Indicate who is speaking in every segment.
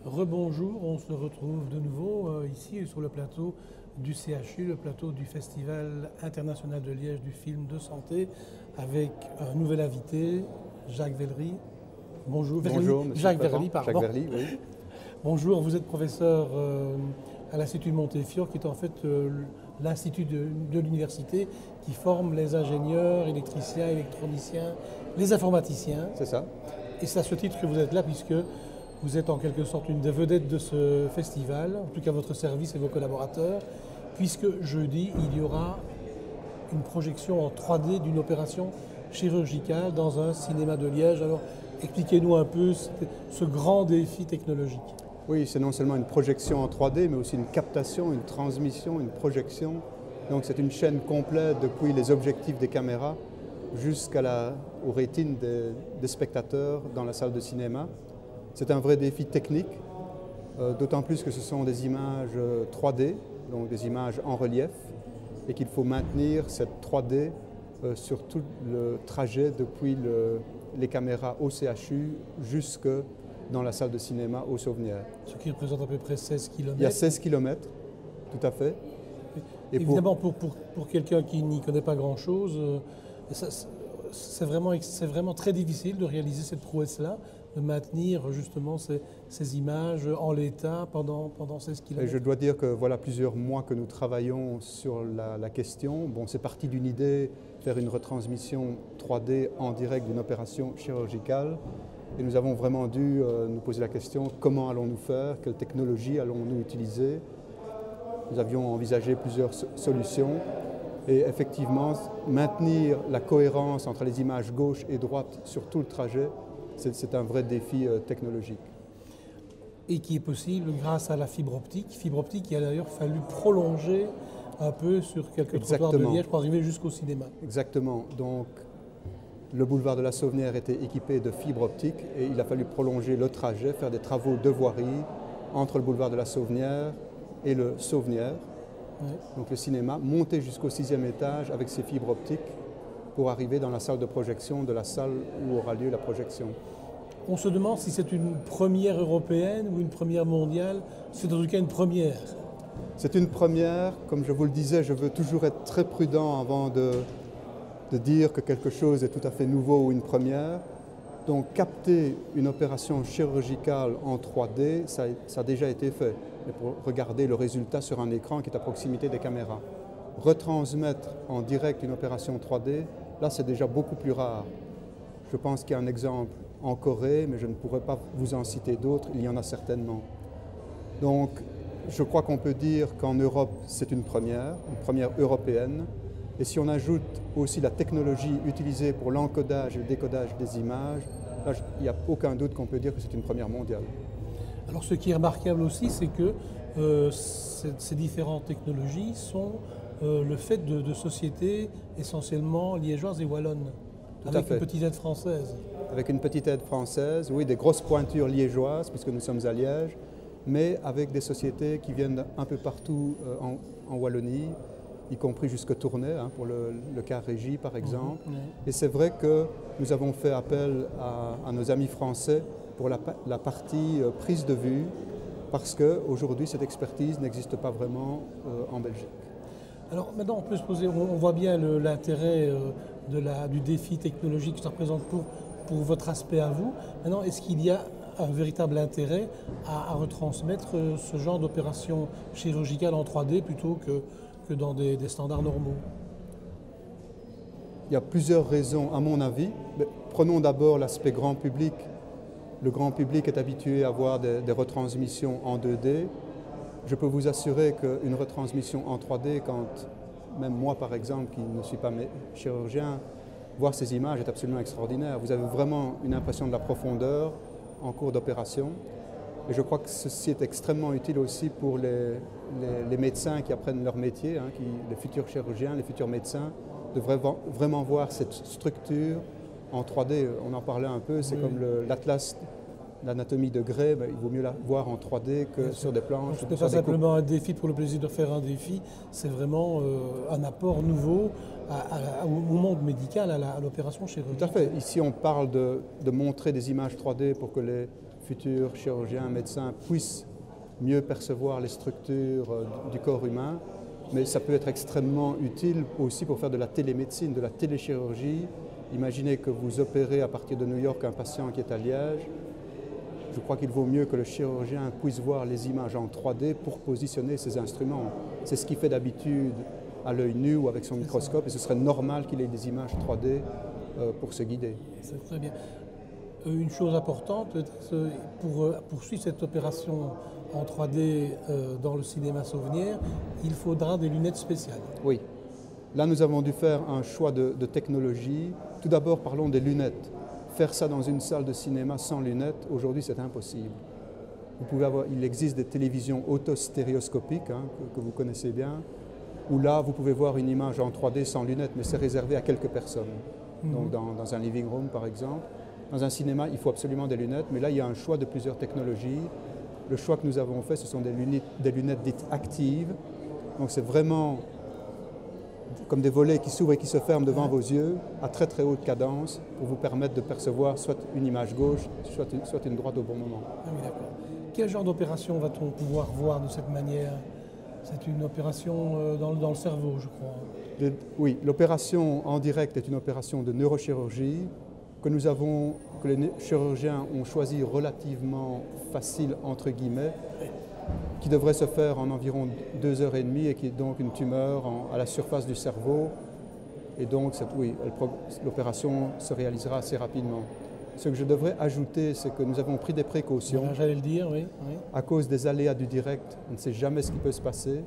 Speaker 1: Rebonjour, on se retrouve de nouveau ici sur le plateau du CHU, le plateau du Festival international de Liège du film de santé, avec un nouvel invité, Jacques Vellery.
Speaker 2: Bonjour, monsieur
Speaker 1: Jacques
Speaker 2: le
Speaker 1: Vellery, pardon.
Speaker 2: Jacques Vellery, oui.
Speaker 1: Bonjour, vous êtes professeur à l'Institut de Montefiore, qui est en fait l'institut de l'université qui forme les ingénieurs, électriciens, électroniciens, les informaticiens.
Speaker 2: C'est ça.
Speaker 1: Et c'est à ce titre que vous êtes là, puisque vous êtes en quelque sorte une des vedettes de ce festival, en tout cas votre service et vos collaborateurs, puisque jeudi, il y aura une projection en 3D d'une opération chirurgicale dans un cinéma de Liège. Alors, expliquez-nous un peu ce grand défi technologique.
Speaker 2: Oui, c'est non seulement une projection en 3D, mais aussi une captation, une transmission, une projection. Donc c'est une chaîne complète depuis les objectifs des caméras jusqu'aux rétines des spectateurs dans la salle de cinéma. C'est un vrai défi technique, d'autant plus que ce sont des images 3D, donc des images en relief, et qu'il faut maintenir cette 3D sur tout le trajet depuis les caméras au CHU jusque dans la salle de cinéma aux Sauvenières.
Speaker 1: Ce qui représente à peu près 16 km.
Speaker 2: Il y a 16 km, tout à fait.
Speaker 1: Et évidemment, pour quelqu'un qui n'y connaît pas grand-chose, c'est vraiment très difficile de réaliser cette prouesse-là, de maintenir justement ces images en l'état pendant 16 km.
Speaker 2: Et je dois dire que voilà plusieurs mois que nous travaillons sur la question. Bon, c'est parti d'une idée, faire une retransmission 3D en direct d'une opération chirurgicale. Et nous avons vraiment dû nous poser la question, comment allons-nous faire, quelle technologie allons-nous utiliser. Nous avions envisagé plusieurs solutions. Et effectivement, maintenir la cohérence entre les images gauche et droite sur tout le trajet, c'est un vrai défi technologique.
Speaker 1: Et qui est possible grâce à la fibre optique qui a d'ailleurs fallu prolonger un peu sur quelques trottoirs de Liège pour arriver jusqu'au cinéma.
Speaker 2: Exactement. Donc, le boulevard de la Sauvenière était équipé de fibre optique et il a fallu prolonger le trajet, faire des travaux de voirie entre le boulevard de la Sauvenière et le Sauvenière. Ouais. Donc le cinéma, monter jusqu'au 6e étage avec ses fibres optiques pour arriver dans la salle de projection de la salle où aura lieu la projection.
Speaker 1: On se demande si c'est une première européenne ou une première mondiale. C'est en tout cas une première.
Speaker 2: C'est une première. Comme je vous le disais, je veux toujours être très prudent avant de dire que quelque chose est tout à fait nouveau ou une première. Donc capter une opération chirurgicale en 3D, ça a déjà été fait. Et pour regarder le résultat sur un écran qui est à proximité des caméras. Retransmettre en direct une opération 3D, là c'est déjà beaucoup plus rare. Je pense qu'il y a un exemple en Corée, mais je ne pourrais pas vous en citer d'autres, il y en a certainement. Donc je crois qu'on peut dire qu'en Europe c'est une première européenne. Et si on ajoute aussi la technologie utilisée pour l'encodage et le décodage des images, là il n'y a aucun doute qu'on peut dire que c'est une première mondiale.
Speaker 1: Alors ce qui est remarquable aussi, c'est que ces différentes technologies sont le fait de sociétés essentiellement liégeoises et wallonnes, avec une petite aide française.
Speaker 2: Avec une petite aide française, oui, des grosses pointures liégeoises, puisque nous sommes à Liège, mais avec des sociétés qui viennent un peu partout en Wallonie, y compris jusqu'à Tournai, hein, pour le cas Régie par exemple. Et c'est vrai que nous avons fait appel à nos amis français pour la partie prise de vue, parce qu'aujourd'hui cette expertise n'existe pas vraiment en Belgique.
Speaker 1: Alors maintenant on peut se poser, on voit bien l'intérêt du défi technologique que ça représente pour votre aspect à vous. Maintenant, est-ce qu'il y a un véritable intérêt à retransmettre ce genre d'opération chirurgicale en 3D plutôt que dans des standards normaux?
Speaker 2: Il y a plusieurs raisons à mon avis. Mais prenons d'abord l'aspect grand public. Le grand public est habitué à voir des retransmissions en 2D. Je peux vous assurer qu'une retransmission en 3D, quand même moi par exemple, qui ne suis pas chirurgien, voir ces images est absolument extraordinaire. Vous avez vraiment une impression de la profondeur en cours d'opération. Et je crois que ceci est extrêmement utile aussi pour les médecins qui apprennent leur métier, hein, les futurs chirurgiens, les futurs médecins, de vraiment voir cette structure en 3D. On en parlait un peu, c'est comme l'atlas l'anatomie de Gray, il vaut mieux la voir en 3D que sur des planches.
Speaker 1: Ce n'est pas simplement un défi pour le plaisir de faire un défi, c'est vraiment un apport nouveau au monde médical, à l'opération chirurgicale.
Speaker 2: Tout à fait. Ici, on parle de montrer des images 3D pour que les futurs chirurgiens, médecins puissent mieux percevoir les structures du corps humain, mais ça peut être extrêmement utile aussi pour faire de la télémédecine, de la téléchirurgie. Imaginez que vous opérez à partir de New York un patient qui est à Liège. Je crois qu'il vaut mieux que le chirurgien puisse voir les images en 3D pour positionner ses instruments. C'est ce qu'il fait d'habitude à l'œil nu ou avec son microscope, et ce serait normal qu'il ait des images 3D pour se guider.
Speaker 1: C'est très bien. Une chose importante, pour poursuivre cette opération en 3D dans le cinéma Sauvenière, il faudra des lunettes spéciales.
Speaker 2: Oui. Là, nous avons dû faire un choix de technologie. Tout d'abord, parlons des lunettes. Faire ça dans une salle de cinéma sans lunettes, aujourd'hui, c'est impossible. Il existe des télévisions autostéréoscopiques, que vous connaissez bien, où là, vous pouvez voir une image en 3D sans lunettes, mais c'est réservé à quelques personnes. Donc, dans un living room, par exemple. Dans un cinéma, il faut absolument des lunettes, mais là, il y a un choix de plusieurs technologies. Le choix que nous avons fait, ce sont des lunettes dites actives. Donc, c'est vraiment comme des volets qui s'ouvrent et qui se ferment devant vos yeux à très très haute cadence pour vous permettre de percevoir soit une image gauche, soit une droite au bon moment.
Speaker 1: Ah oui, d'accord. Quel genre d'opération va-t-on pouvoir voir de cette manière? C'est une opération dans le cerveau, je crois.
Speaker 2: Oui, l'opération en direct est une opération de neurochirurgie que les chirurgiens ont choisi relativement facile, entre guillemets, qui devrait se faire en environ 2h30 et qui est donc une tumeur à la surface du cerveau. Et donc, l'opération se réalisera assez rapidement. Ce que je devrais ajouter, c'est que nous avons pris des précautions.
Speaker 1: J'allais le dire, oui.
Speaker 2: À cause des aléas du direct, on ne sait jamais ce qui peut se passer.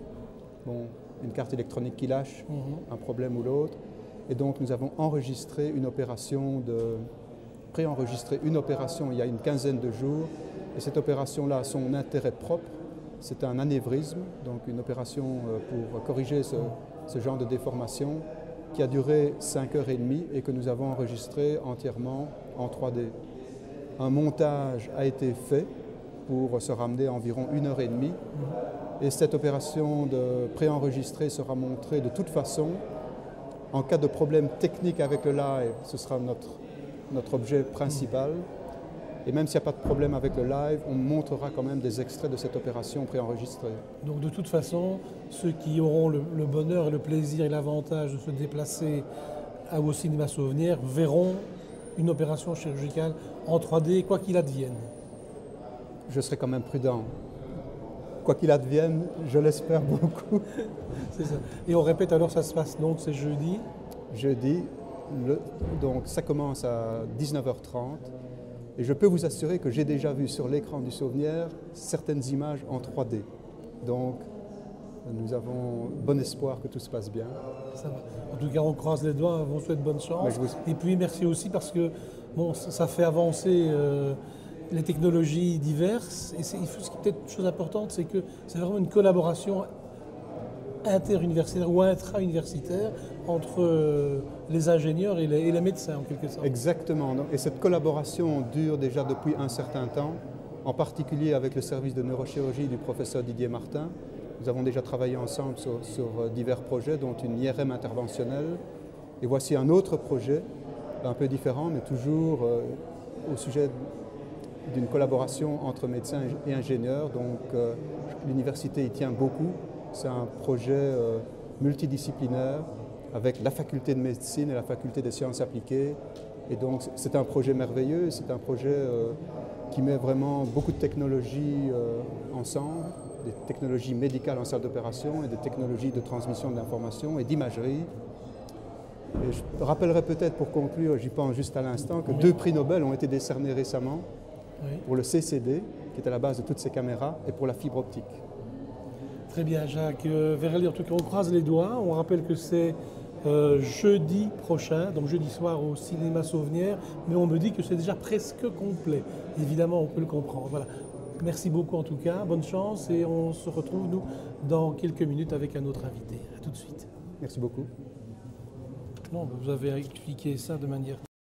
Speaker 2: Bon, une carte électronique qui lâche, un problème ou l'autre. Et donc, nous avons enregistré une opération, préenregistré une opération il y a une quinzaine de jours. Et cette opération-là a son intérêt propre. C'est un anévrisme, donc une opération pour corriger ce genre de déformation qui a duré 5h30 et que nous avons enregistré entièrement en 3D. Un montage a été fait pour se ramener à environ 1h30 et cette opération de préenregistrée sera montrée de toute façon. En cas de problème technique avec le live, ce sera notre objet principal. Et même s'il n'y a pas de problème avec le live, on montrera quand même des extraits de cette opération préenregistrée.
Speaker 1: Donc de toute façon, ceux qui auront le bonheur et le plaisir et l'avantage de se déplacer au cinéma Sauvenière verront une opération chirurgicale en 3D, quoi qu'il advienne.
Speaker 2: Je serai quand même prudent. Quoi qu'il advienne, je l'espère beaucoup.
Speaker 1: C'est ça. Et on répète alors, ça se passe donc, c'est jeudi?
Speaker 2: Jeudi, donc ça commence à 19h30. Et je peux vous assurer que j'ai déjà vu sur l'écran du Sauvenière certaines images en 3D. Donc, nous avons bon espoir que tout se passe bien.
Speaker 1: Ça va. En tout cas, on croise les doigts, on vous souhaite bonne chance. Et puis, merci aussi parce que bon, ça fait avancer les technologies diverses. Et ce qui est peut-être une chose importante, c'est que c'est vraiment une collaboration interuniversitaire ou intra-universitaire entre les ingénieurs et les médecins en quelque sorte.
Speaker 2: Exactement. Et cette collaboration dure déjà depuis un certain temps, en particulier avec le service de neurochirurgie du professeur Didier Martin. Nous avons déjà travaillé ensemble sur divers projets, dont une IRM interventionnelle. Et voici un autre projet, un peu différent, mais toujours au sujet d'une collaboration entre médecins et ingénieurs. Donc l'université y tient beaucoup. C'est un projet multidisciplinaire avec la faculté de médecine et la faculté des sciences appliquées. Et donc c'est un projet merveilleux, c'est un projet qui met vraiment beaucoup de technologies ensemble, des technologies médicales en salle d'opération et des technologies de transmission de l'information et d'imagerie. Et je rappellerai peut-être pour conclure, j'y pense juste à l'instant, que 2 prix Nobel ont été décernés récemment pour le CCD, qui est à la base de toutes ces caméras, et pour la fibre optique.
Speaker 1: Très bien, Jacques Verhelyi, en tout cas, on croise les doigts. On rappelle que c'est jeudi prochain, donc jeudi soir au cinéma Sauvenière, mais on me dit que c'est déjà presque complet. Évidemment, on peut le comprendre. Voilà. Merci beaucoup en tout cas, bonne chance et on se retrouve nous dans quelques minutes avec un autre invité. À tout de suite.
Speaker 2: Merci beaucoup.
Speaker 1: Non, vous avez expliqué ça de manière